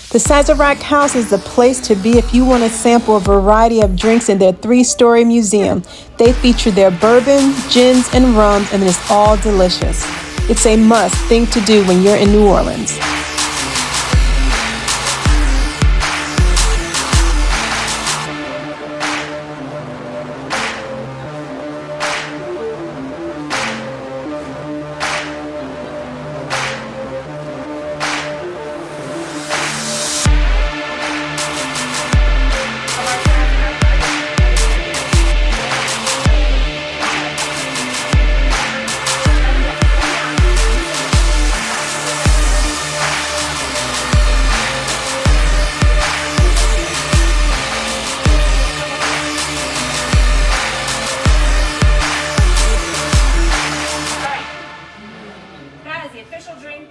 The Sazerac House is the place to be if you want to sample a variety of drinks in their 3-story museum. They feature their bourbon, gins, and rums, and it's all delicious. It's a must thing to do when you're in New Orleans. That is the official drink.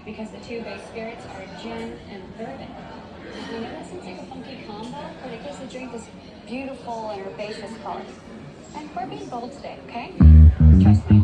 Because the two base spirits are gin and bourbon. You know, that sounds like a funky combo, but it gives the drink this beautiful and herbaceous color. And we're being bold today, okay? Trust me.